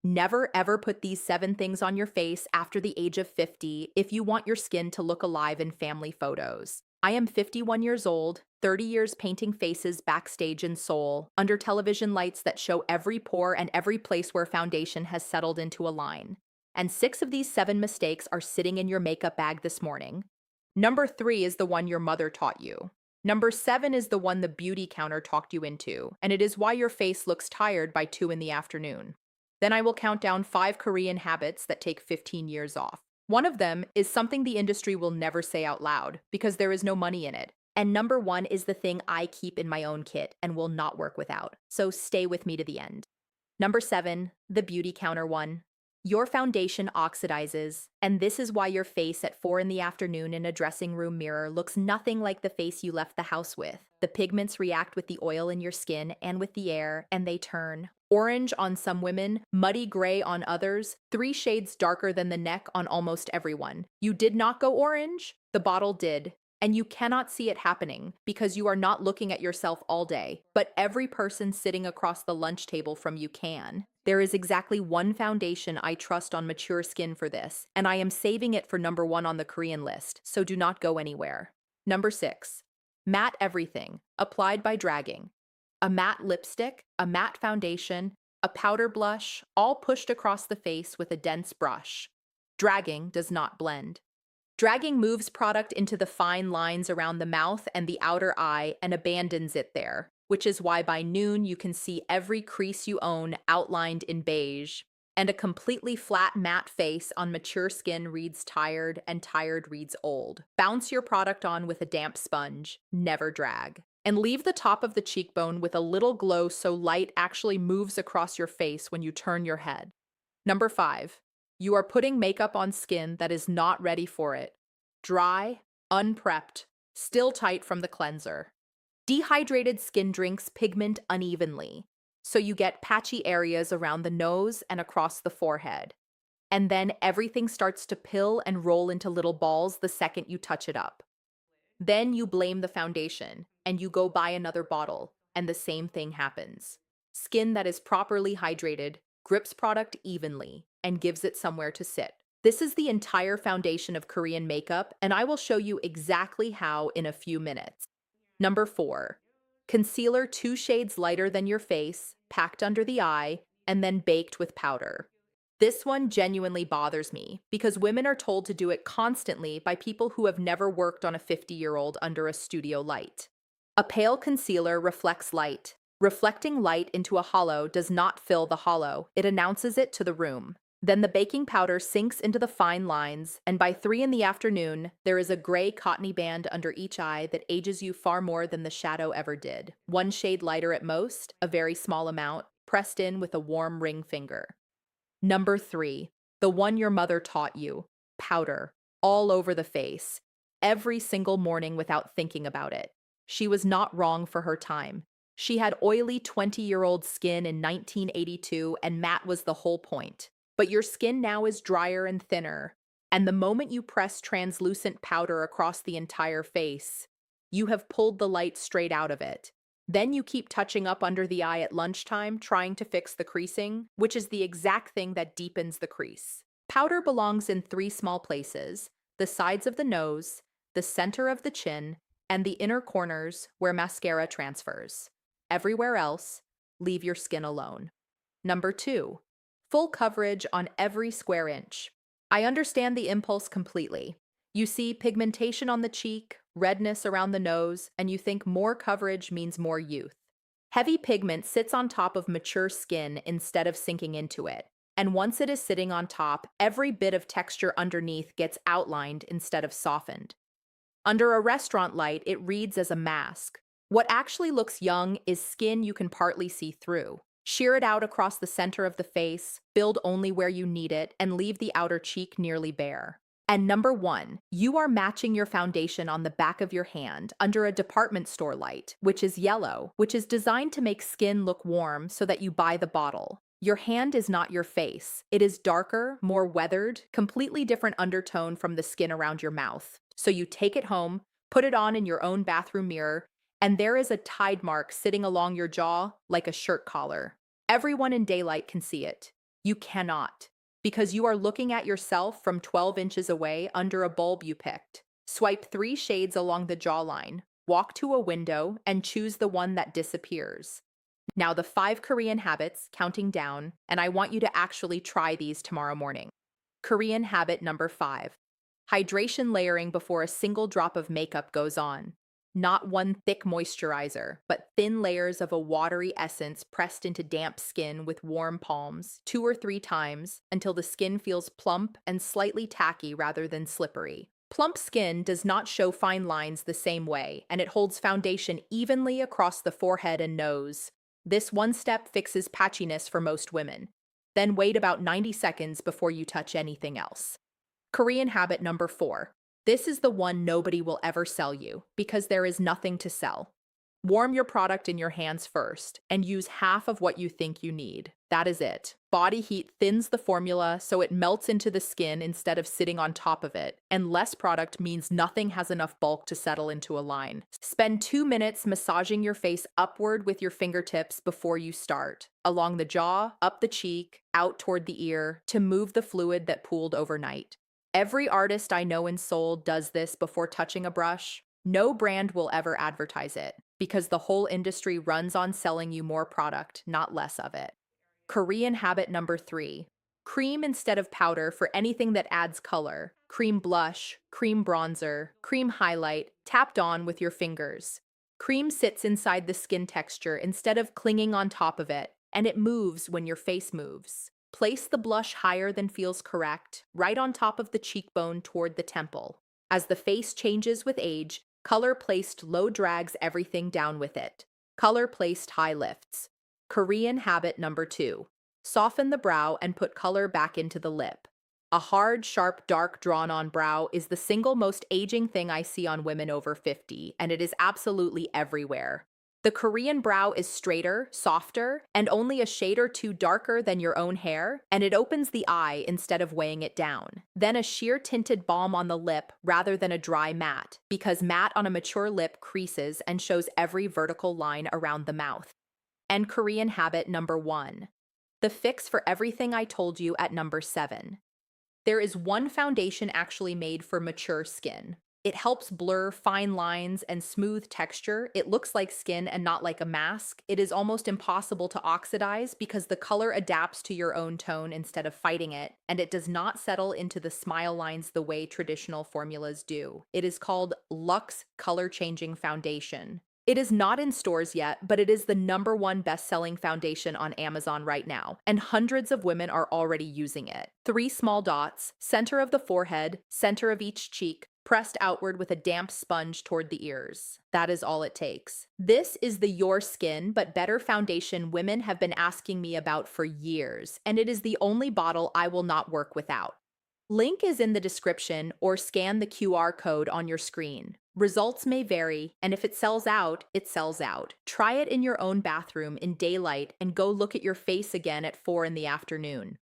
Never ever put these 7 things on your face after the age of 50 if you want your skin to look alive in family photos. I am 51 years old, 30 years painting faces backstage in Seoul, under television lights that show every pore and every place where foundation has settled into a line. And 6 of these 7 mistakes are sitting in your makeup bag this morning. Number 3 is the one your mother taught you. Number 7 is the one the beauty counter talked you into, and it is why your face looks tired by 2 in the afternoon. Then I will count down 5 Korean habits that take 15 years off. One of them is something the industry will never say out loud because there is no money in it. And number 1 is the thing I keep in my own kit and will not work without. So stay with me to the end. Number 7, the beauty counter one. Your foundation oxidizes, and this is why your face at 4 in the afternoon in a dressing room mirror looks nothing like the face you left the house with. The pigments react with the oil in your skin and with the air, and they turn orange on some women, muddy gray on others, 3 shades darker than the neck on almost everyone. You did not go orange, the bottle did. And you cannot see it happening because you are not looking at yourself all day, but every person sitting across the lunch table from you can. There is exactly one foundation I trust on mature skin for this, and I am saving it for number 1 on the Korean list, so do not go anywhere. Number 6, matte everything, applied by dragging. A matte lipstick, a matte foundation, a powder blush, all pushed across the face with a dense brush. Dragging does not blend. Dragging moves product into the fine lines around the mouth and the outer eye and abandons it there, which is why by noon you can see every crease you own outlined in beige. And a completely flat matte face on mature skin reads tired, and tired reads old. Bounce your product on with a damp sponge, never drag. And leave the top of the cheekbone with a little glow so light actually moves across your face when you turn your head. Number 5. You are putting makeup on skin that is not ready for it. Dry, unprepped, still tight from the cleanser. Dehydrated skin drinks pigment unevenly, so you get patchy areas around the nose and across the forehead. And then everything starts to pill and roll into little balls the second you touch it up. Then you blame the foundation, and you go buy another bottle, and the same thing happens. Skin that is properly hydrated grips product evenly and gives it somewhere to sit. This is the entire foundation of Korean makeup, and I will show you exactly how in a few minutes. Number 4, concealer 2 shades lighter than your face, packed under the eye, and then baked with powder. This one genuinely bothers me because women are told to do it constantly by people who have never worked on a 50-year-old under a studio light. A pale concealer reflects light. Reflecting light into a hollow does not fill the hollow, it announces it to the room. Then the baking powder sinks into the fine lines, and by 3 in the afternoon, there is a gray cottony band under each eye that ages you far more than the shadow ever did. 1 shade lighter at most, a very small amount, pressed in with a warm ring finger. Number 3, the one your mother taught you. Powder, all over the face, every single morning without thinking about it. She was not wrong for her time. She had oily 20-year-old skin in 1982, and matte was the whole point. But your skin now is drier and thinner, and the moment you press translucent powder across the entire face, you have pulled the light straight out of it. Then you keep touching up under the eye at lunchtime, trying to fix the creasing, which is the exact thing that deepens the crease. Powder belongs in 3 small places: the sides of the nose, the center of the chin, and the inner corners where mascara transfers. Everywhere else, leave your skin alone. Number 2, full coverage on every square inch. I understand the impulse completely. You see pigmentation on the cheek, redness around the nose, and you think more coverage means more youth. Heavy pigment sits on top of mature skin instead of sinking into it. And once it is sitting on top, every bit of texture underneath gets outlined instead of softened. Under a restaurant light, it reads as a mask. What actually looks young is skin you can partly see through. Shear it out across the center of the face, build only where you need it, and leave the outer cheek nearly bare. And number 1, you are matching your foundation on the back of your hand under a department store light, which is yellow, which is designed to make skin look warm so that you buy the bottle. Your hand is not your face. It is darker, more weathered, completely different undertone from the skin around your mouth. So you take it home, put it on in your own bathroom mirror, and there is a tide mark sitting along your jaw like a shirt collar. Everyone in daylight can see it. You cannot, because you are looking at yourself from 12 inches away under a bulb you picked. Swipe 3 shades along the jawline, walk to a window, and choose the one that disappears. Now, the 5 Korean habits, counting down, and I want you to actually try these tomorrow morning. Korean habit number 5: hydration layering before a single drop of makeup goes on. Not one thick moisturizer, but thin layers of a watery essence pressed into damp skin with warm palms, 2 or 3 times, until the skin feels plump and slightly tacky rather than slippery. Plump skin does not show fine lines the same way, and it holds foundation evenly across the forehead and nose. This one step fixes patchiness for most women. Then wait about 90 seconds before you touch anything else. Korean habit number 4. This is the one nobody will ever sell you because there is nothing to sell. Warm your product in your hands first and use half of what you think you need. That is it. Body heat thins the formula so it melts into the skin instead of sitting on top of it, and less product means nothing has enough bulk to settle into a line. Spend 2 minutes massaging your face upward with your fingertips before you start, along the jaw, up the cheek, out toward the ear, to move the fluid that pooled overnight. Every artist I know in Seoul does this before touching a brush. No brand will ever advertise it because the whole industry runs on selling you more product, not less of it. Korean habit number 3. Cream instead of powder for anything that adds color. Cream blush, cream bronzer, cream highlight, tapped on with your fingers. Cream sits inside the skin texture instead of clinging on top of it, and it moves when your face moves. Place the blush higher than feels correct, right on top of the cheekbone toward the temple. As the face changes with age, color placed low drags everything down with it. Color placed high lifts. Korean habit number 2. Soften the brow and put color back into the lip. A hard, sharp, dark, drawn-on brow is the single most aging thing I see on women over 50, and it is absolutely everywhere. The Korean brow is straighter, softer, and only a shade or two darker than your own hair, and it opens the eye instead of weighing it down. Then a sheer tinted balm on the lip rather than a dry matte, because matte on a mature lip creases and shows every vertical line around the mouth. And Korean habit number 1. The fix for everything I told you at number 7. There is one foundation actually made for mature skin. It helps blur fine lines and smooth texture. It looks like skin and not like a mask. It is almost impossible to oxidize because the color adapts to your own tone instead of fighting it, and it does not settle into the smile lines the way traditional formulas do. It is called Luxe Color Changing Foundation. It is not in stores yet, but it is the #1 best-selling foundation on Amazon right now, and hundreds of women are already using it. 3 small dots, center of the forehead, center of each cheek, pressed outward with a damp sponge toward the ears. That is all it takes. This is the Your Skin But Better foundation women have been asking me about for years, and it is the only bottle I will not work without. Link is in the description or scan the QR code on your screen. Results may vary, and if it sells out, it sells out. Try it in your own bathroom in daylight and go look at your face again at 4 in the afternoon.